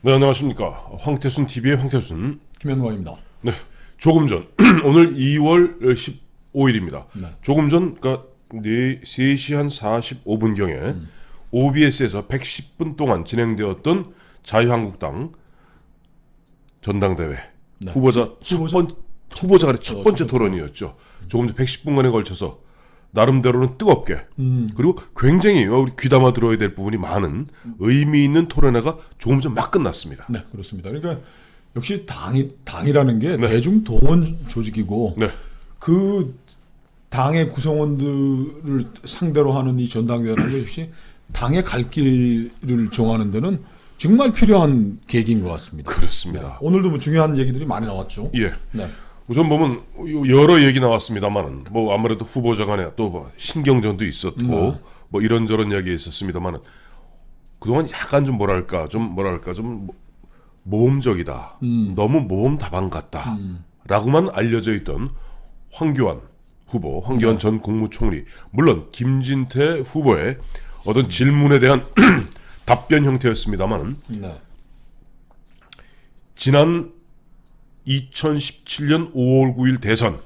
네, 안녕하십니까. 황태순 TV의 황태순. 김현광입니다. 네, 조금 전 오늘 2월 15일입니다. 네. 조금 전 그러니까 3시 한 45분경에 OBS에서 110분 동안 진행되었던 자유한국당 전당대회 네. 후보자 간의 첫 번째 토론이었죠. 조금 전 110분간에 걸쳐서 나름대로는 뜨겁게 그리고 굉장히 우리 귀담아 들어야 될 부분이 많은 의미 있는 토론회가 조금 전 막 끝났습니다. 네, 그렇습니다. 그러니까 역시 당이라는 게 대중 동원 조직이고 네. 그 당의 구성원들을 상대로 하는 이 전당대회라는 게 역시 당의 갈 길을 정하는 데는 정말 필요한 계기인 것 같습니다. 그렇습니다. 오늘도 뭐 중요한 얘기들이 많이 나왔죠. 예. 네. 우선 보면 여러 얘기 나왔습니다만은 뭐 아무래도 후보자 간에 또 뭐 신경전도 있었고 뭐 이런저런 이야기 있었습니다만은 그동안 약간 좀 모험적이다. 너무 모험다방 같다. 라고만 알려져 있던 황교안 후보, 황교안 전 국무총리, 물론 김진태 후보의 어떤 질문에 대한 답변 형태였습니다만은 네. 지난 2017년 5월 9일 대선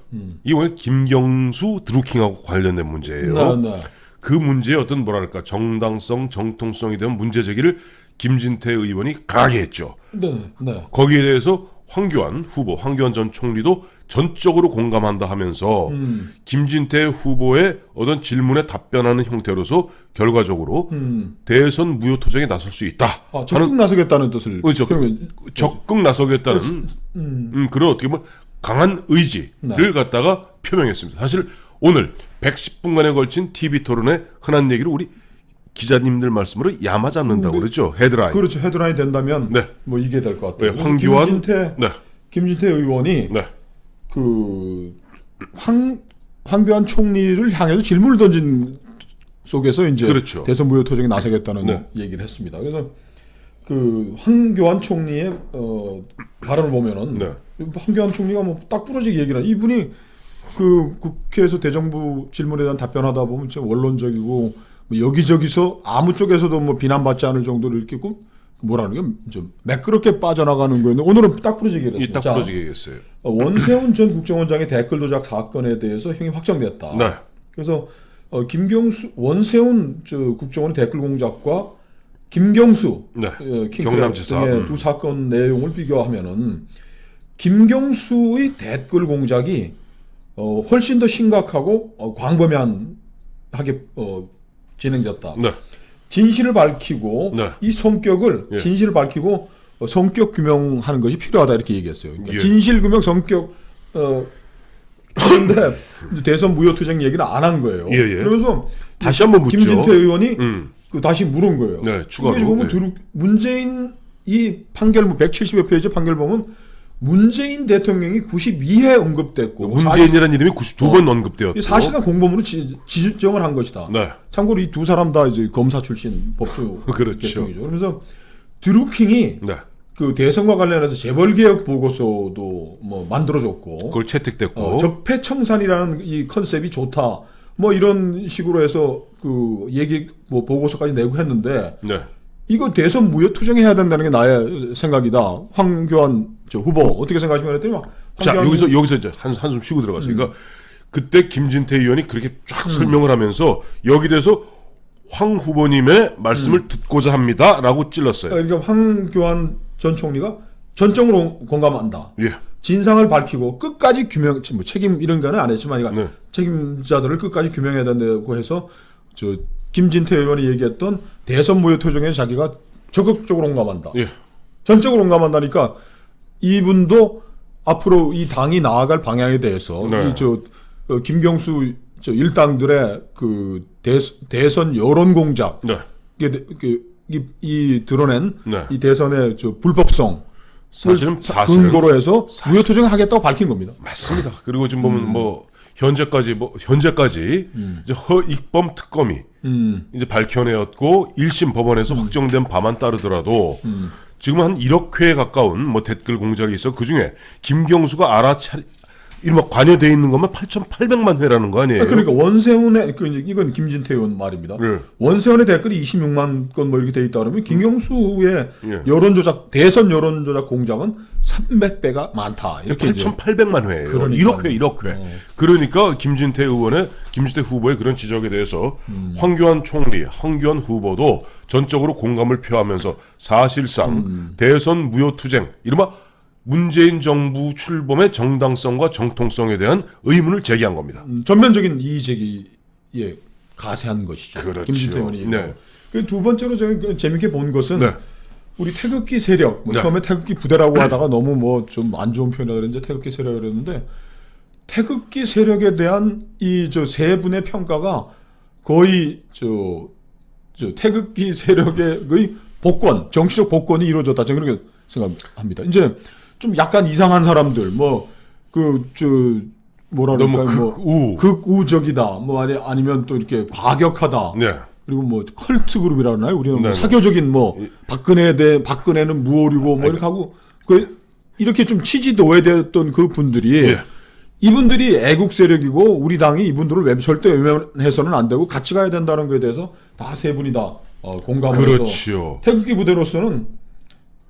이번에 김경수 드루킹하고 관련된 문제예요. 네, 네. 그 문제의 어떤 정당성, 정통성에 대한 문제 제기를 김진태 의원이 강하게 했죠. 네, 네. 거기에 대해서 황교안 후보, 황교안 전 총리도 전적으로 공감한다 하면서 김진태 후보의 어떤 질문에 답변하는 형태로서 결과적으로 대선 무효 투쟁에 나설 수 있다. 적극 나서겠다는 뜻을. 그렇죠. 적극 나서겠다는 그런 어떻게 보면 강한 의지를 갖다가 표명했습니다. 사실 오늘 110분간에 걸친 TV 토론의 흔한 얘기를 우리 기자님들 말씀으로 야마 잡는다고 그러죠. 헤드라인. 그렇죠. 헤드라인 된다면 네. 뭐 이게 될 것 같아요. 네, 황교안 김진태 의원이 네. 그 황교안 총리를 향해서 질문을 던진 속에서 이제 그렇죠. 대선 무효 투쟁에 나서겠다는 네. 얘기를 했습니다. 그래서 그 황교안 총리의 발언을 보면은 네. 황교안 총리가 뭐 딱 부러지게 얘기를 하는 이분이 그 국회에서 대정부 질문에 대한 답변하다 보면 진짜 원론적이고 뭐 여기저기서 아무 쪽에서도 뭐 비난받지 않을 정도로 이렇게 뭐라는 게 좀 매끄럽게 빠져나가는 거였는데 오늘은 딱 부러지게 딱 했습니다. 부러지게 얘기했어요. 원세훈 전 국정원장의 댓글 도작 사건에 대해서 형이 확정됐다. 네. 그래서 원세훈 국정원 댓글 공작과 김경수 네. 경남지사 등의 두 사건 내용을 비교하면은 김경수의 댓글 공작이 훨씬 더 심각하고 광범위하게 진행됐다. 네. 진실을 밝히고 네. 이 성격을 예. 진실을 밝히고 성격 규명하는 것이 필요하다 이렇게 얘기했어요. 그러니까 예. 진실 규명 성격 하는데 대선 무효 투쟁 얘기는 안 한 거예요. 예, 예. 그래서 다시 한번 묻죠. 김진태 의원이 다시 물은 거예요. 네, 추가로. 그게 보면 문재인 이 판결문 170여 페이지 판결 보면 문재인 대통령이 92회 언급됐고 문재인이라는 이름이 92번 언급되었고 사실은 공범으로 지정을 한 것이다. 네. 참고로 이 두 사람 다 이제 검사 출신 법조 그렇죠. 대통령이죠. 그러면서 드루킹이 네. 그 대선과 관련해서 재벌 개혁 보고서도 뭐 만들어줬고 그걸 채택됐고 적폐청산이라는 이 컨셉이 좋다. 뭐 이런 식으로 해서 그 얘기 뭐 보고서까지 내고 했는데 네. 이거 대선 무효 투쟁해야 된다는 게 나의 생각이다. 황교안 후보 어떻게 생각하시면 했더니 자 여기서 이제 한숨 쉬고 들어가세요. 그러니까 그때 김진태 의원이 그렇게 쫙 설명을 하면서 여기 대해서 황 후보님의 말씀을 듣고자 합니다라고 찔렀어요. 그러니까 황교안 전 총리가 전적으로 공감한다. 예. 진상을 밝히고 끝까지 규명, 뭐 책임 이런 거는 안 했지만 이거 네. 책임자들을 끝까지 규명해야 된다고 해서 김진태 의원이 얘기했던 대선 무효 투쟁에 자기가 적극적으로 공감한다. 예. 전적으로 공감한다니까 이분도 앞으로 이 당이 나아갈 방향에 대해서 네. 김경수 일당들의 그 대선 여론 공작 네. 이 드러낸 네. 이 대선의 불법성 사실은 근거로 해서 무효 투쟁을 하겠다고 밝힌 겁니다. 맞습니다. 그리고 지금 보면 뭐 현재까지 이제 허익범 특검이 이제 밝혀내었고 1심 법원에서 확정된 바만 따르더라도 지금 한 1억 회에 가까운 뭐 댓글 공작이 있어 그 중에 김경수가 이른바 관여돼 있는 것만 8,800만 회라는 거 아니에요? 그러니까 원세훈의 이건 김진태 의원 말입니다. 예. 원세훈의 댓글이 26만 건 뭐 이렇게 돼 있다 그러면 김경수의 예. 여론조작 대선 여론조작 공작은 300배가 많다. 이렇게 이제 8,800만 회예요. 그러니까요. 1억 회, 1억 회. 그러니까 김진태 후보의 그런 지적에 대해서 황교안 총리, 황교안 후보도 전적으로 공감을 표하면서 사실상 대선 무효투쟁, 이른바 문재인 정부 출범의 정당성과 정통성에 대한 의문을 제기한 겁니다. 전면적인 이의 제기에 가세한 것이죠. 그렇죠. 김진태 의원이. 네. 두 번째로 제가 재밌게 본 것은 네. 우리 태극기 세력, 네. 처음에 태극기 부대라고 하다가 너무 뭐 좀 안 좋은 표현이라 그랬는데 태극기 세력이라고 그랬는데 태극기 세력에 대한 이 저 세 분의 평가가 거의 저 태극기 세력의 복권, 정치적 복권이 이루어졌다. 저는 그렇게 생각합니다. 이제 좀 약간 이상한 사람들, 뭐라 너무 그럴까요? 극우적이다. 뭐 아니면 또 이렇게 과격하다. 네. 그리고 뭐 컬트 그룹이라 그러나요? 우리는 뭐 네, 사교적인 뭐 박근혜는 무오리고 뭐 이렇게 하고 이렇게 좀 취지 노예되었던 그 분들이 예. 이분들이 애국 세력이고 우리 당이 이분들을 절대 외면해서는 안 되고 같이 가야 된다는 것에 대해서 다 세 분이 다 공감을 해서 그렇죠. 태극기 부대로서는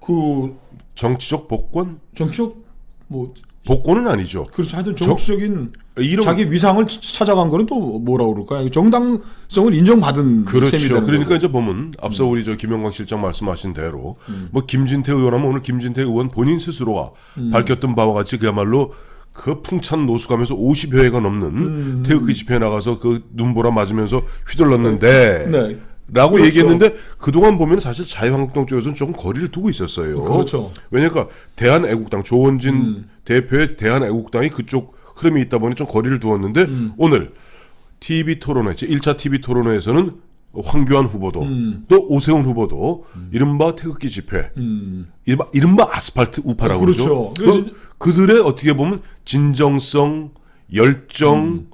그 정치적 복권? 정치적 뭐 복권은 아니죠. 그렇죠. 하여튼 정치적인 이런 자기 위상을 찾아간 거는 또 뭐라고 그럴까요? 정당성을 인정받은 셈이 그렇죠. 되는 그러니까 거고. 이제 보면 앞서 우리 김영광 실장 말씀하신 대로 뭐 김진태 의원하면 오늘 김진태 의원 본인 스스로가 밝혔던 바와 같이 그야말로 그 풍찬 노숙하면서 50여 회가 넘는 태극기 집회에 나가서 그 눈보라 맞으면서 휘둘렀는데 네. 라고 그렇죠. 얘기했는데 그동안 보면 사실 자유한국당 쪽에서는 조금 거리를 두고 있었어요. 그렇죠. 왜냐니까 대한애국당 조원진 대표의 대한애국당이 그쪽 흐름이 있다 보니 좀 거리를 두었는데 오늘 TV 토론회, 제1차 TV 토론회에서는 황교안 후보도 또 오세훈 후보도 이른바 태극기 집회, 이른바 아스팔트 우파라고 그렇죠. 그러죠. 그들의 어떻게 보면 진정성, 열정,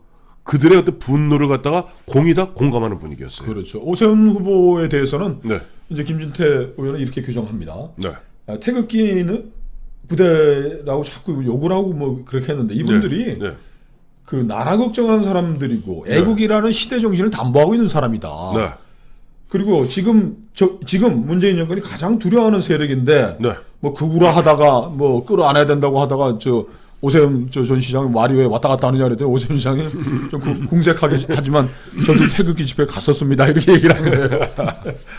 그들의 어떤 분노를 갖다가 공이다 공감하는 분위기였어요. 그렇죠. 오세훈 후보에 대해서는 네. 이제 김진태 의원은 이렇게 규정합니다. 네. 태극기는 부대라고 자꾸 욕을 하고 뭐 그렇게 했는데 이분들이 네. 그 나라 걱정하는 사람들이고 애국이라는 시대 정신을 담보하고 있는 사람이다. 네. 그리고 지금 문재인 정권이 가장 두려워하는 세력인데 네. 뭐 극우라 하다가 뭐 끌어안아야 된다고 하다가 오세훈 전 시장이 말이 왜 왔다 갔다 하느냐 그랬더니 오세훈 시장이 좀 궁색하게 하지만 저도 태극기 집회에 갔었습니다 이렇게 얘기를 한 거예요.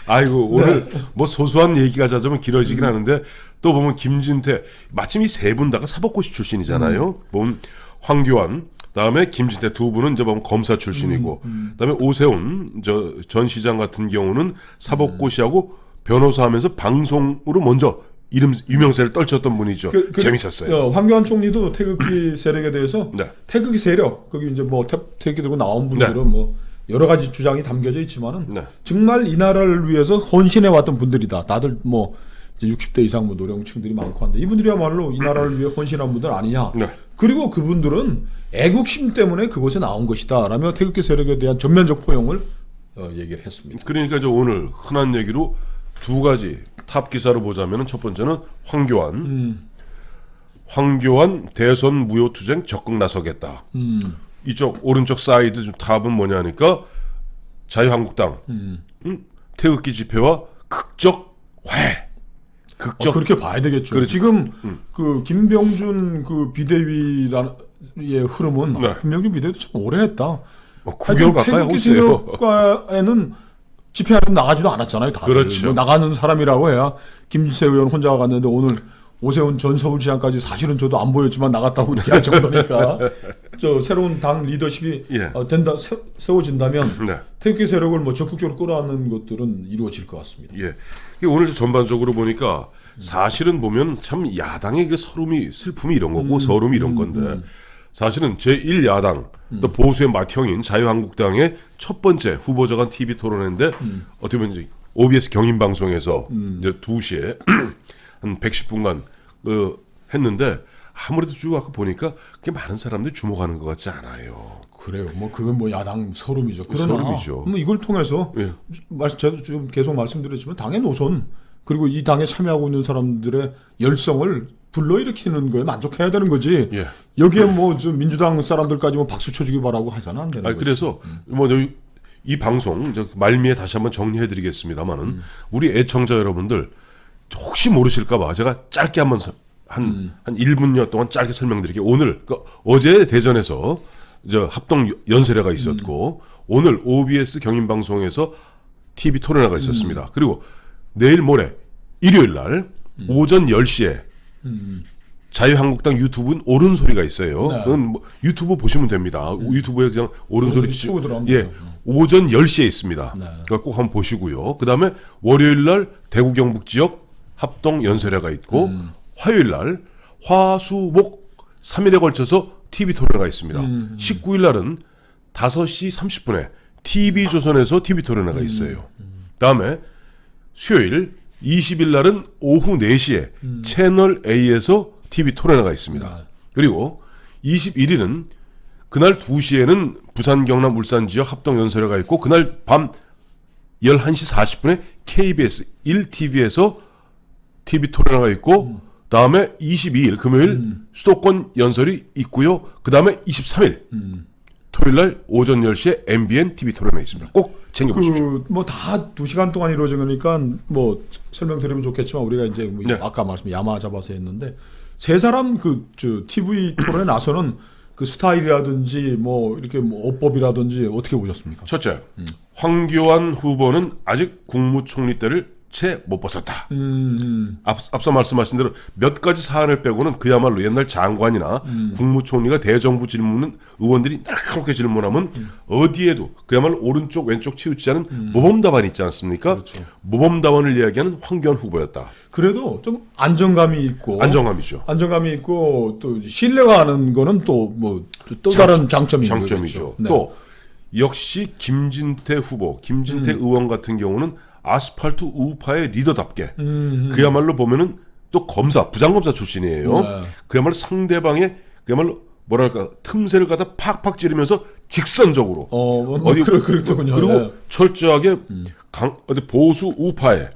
아이고 오늘 뭐 소소한 얘기가 잦으면 길어지긴 하는데 또 보면 김진태 마침 이 세 분 다가 사법고시 출신이잖아요. 보면 황교안 다음에 김진태 두 분은 이제 보면 검사 출신이고 그다음에 오세훈 전 시장 같은 경우는 사법고시하고 변호사하면서 방송으로 먼저 유명세를 떨쳤던 분이죠. 재밌었어요. 황교안 총리도 태극기 세력에 대해서 네. 태극기 세력 거기 이제 뭐 태극기 들고 나온 분들은 뭐 여러 가지 주장이 담겨져 있지만은 정말 이 나라를 위해서 헌신해 왔던 분들이다. 다들 뭐 이제 60대 이상 뭐 노령층들이 많고 한데 이분들이야말로 이 나라를 위해 헌신한 분들 아니냐. 그리고 그분들은 애국심 때문에 그곳에 나온 것이다라며 태극기 세력에 대한 전면적 포용을 얘기를 했습니다. 그러니까 이제 오늘 흔한 얘기로 두 가지 탑 기사로 보자면은 첫 번째는 황교안 대선 무효투쟁 적극 나서겠다. 이쪽 오른쪽 사이드 탑은 뭐냐니까 자유한국당 태극기 집회와 극적 화해. 극적 그렇게 봐야 되겠죠. 그렇지. 지금 그 김병준 그 비대위의 흐름은 김병준 비대위도 참 오래 했다. 9개월 가까이 하고 있어요. 세력과에는 집회하러 나가지도 않았잖아요. 다들. 그렇죠. 뭐 나가는 사람이라고 해야 김진태 의원 혼자 갔는데 오늘 오세훈 전 서울시장까지 사실은 저도 안 보였지만 나갔다고 이렇게 할 정도니까 새로운 당 리더십이 세워진다면 태극기 세력을 뭐 적극적으로 끌어안는 것들은 이루어질 것 같습니다. 예. 오늘 전반적으로 보니까 사실은 보면 참 야당의 그 슬픔이 이런 거고 서름이 이런 건데 사실은 제1야당 또 보수의 맏형인 자유한국당의 첫 번째 후보자 간 TV 토론회인데 어떻게 보면 이제 OBS 경인방송에서 이제 2시에 한 110분간 했는데 아무래도 쭉 아까 보니까 그게 많은 사람들이 주목하는 것 같지 않아요. 그래요. 뭐 그건 뭐 야당 서름이죠. 그러나 서름이죠. 뭐 이걸 통해서 제가 지금 계속 말씀드렸지만 당의 노선 그리고 이 당에 참여하고 있는 사람들의 열성을 불러일으키는 거에 만족해야 되는 거지. 예. 여기에 뭐 저 민주당 사람들까지 뭐 박수 쳐주기 바라고 해서는 안 되는 아니, 거지. 그래서 뭐 이 방송 말미에 다시 한번 정리해드리겠습니다만은 우리 애청자 여러분들 혹시 모르실까봐 제가 짧게 한번 한 1분여 동안 짧게 설명드릴게요. 오늘 어제 대전에서 합동 연설회가 있었고 오늘 OBS 경인방송에서 TV 토론회가 있었습니다. 그리고 내일 모레 일요일 날 오전 10시에 자유한국당 유튜브는 옳은 소리가 있어요. 네. 그건 뭐 유튜브 보시면 됩니다. 유튜브에 그냥 옳은 소리 치고 들어가면 예, 돼요. 오전 10시에 있습니다. 네. 그러니까 꼭 한번 보시고요. 그다음에 월요일 날 대구 경북 지역 합동 연설회가 있고 화요일 날 화수목 3일에 걸쳐서 TV 토론회가 있습니다. 19일 날은 5시 30분에 TV조선에서 TV 토론회가 있어요. 그다음에 수요일 20일 날은 오후 4시에 채널 A에서 TV 토론회가 있습니다. 그리고 21일은 그날 2시에는 부산, 경남, 울산 지역 합동 연설회가 있고 그날 밤 11시 40분에 KBS 1TV에서 TV 토론회가 있고 다음에 22일 금요일 수도권 연설이 있고요. 그 다음에 23일 토요일 날 오전 10시에 MBN TV 토론회 있습니다. 꼭 챙겨보십시오. 뭐 다 2시간 동안 이루어진 거니까 뭐 설명드리면 좋겠지만 우리가 이제 뭐 네. 아까 말씀 야마 잡아서 했는데 세 사람 저 TV 토론에 나서는 그 스타일이라든지 뭐 이렇게 뭐 어법이라든지 어떻게 보셨습니까? 첫째, 황교안 후보는 아직 국무총리 때를 채 못 벗었다. 앞서 말씀하신 대로 몇 가지 사안을 빼고는 그야말로 옛날 장관이나 국무총리가 대정부 질문은 의원들이 날카롭게 질문하면 어디에도 그야말로 오른쪽 왼쪽 치우치지 않은 모범 답안이 있지 않습니까? 그렇죠. 모범 답안을 이야기하는 황교안 후보였다. 그래도 좀 안정감이 있고 안정감이죠. 안정감이 있고 또 신뢰가 하는 거는 또 뭐 또 다른 장점이죠. 장점이죠. 네. 또 역시 김진태 후보, 김진태 의원 같은 경우는 아스팔트 우파의 리더답게 그야말로 보면은 또 검사, 부장검사 출신이에요. 네. 그야말로 상대방의 그야말로 뭐랄까 틈새를 갖다 팍팍 찌르면서 직선적으로 그렇군요. 그리고 네. 철저하게 어디 보수 우파의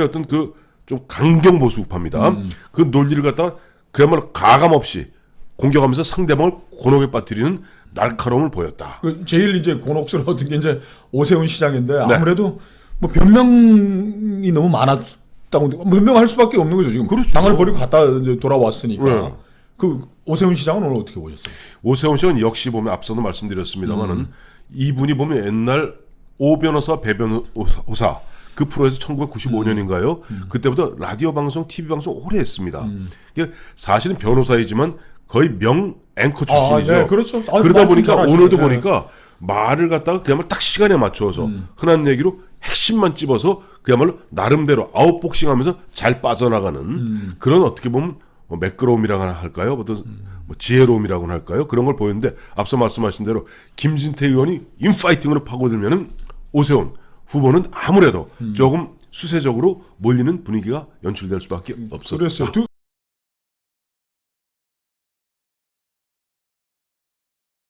어떤 그 좀 강경 보수 우파입니다. 그 논리를 갖다가 그야말로 가감 없이 공격하면서 상대방을 곤혹에 빠뜨리는 날카로움을 보였다. 그 제일 이제 곤혹스러웠던 게 이제 오세훈 시장인데 네. 아무래도 뭐 변명이 너무 많았다고 변명할 수밖에 없는 거죠 지금. 그렇죠. 당을 버리고 갔다 이제 돌아왔으니까. 네. 그 오세훈 시장은 오늘 어떻게 보셨어요? 오세훈 씨는 역시 보면 앞서도 말씀드렸습니다만은 이분이 보면 옛날 오 변호사 배 변호사 그 프로에서 1995년인가요? 그때부터 라디오 방송, TV 방송 오래 했습니다. 이게 사실은 변호사이지만 거의 명 앵커 출신이죠. 네, 그렇죠. 그러다 보니까 잘하시네. 오늘도 네. 보니까 말을 갖다가 그야말로 딱 시간에 맞춰서 흔한 얘기로 핵심만 찝어서 그야말로 나름대로 아웃복싱하면서 잘 빠져나가는 그런 어떻게 보면 뭐 매끄러움이라고 할까요? 어떤 뭐 지혜로움이라고 할까요? 그런 걸 보였는데 앞서 말씀하신 대로 김진태 의원이 인파이팅으로 파고들면은 오세훈 후보는 아무래도 조금 수세적으로 몰리는 분위기가 연출될 수밖에 없었다. 그랬어요.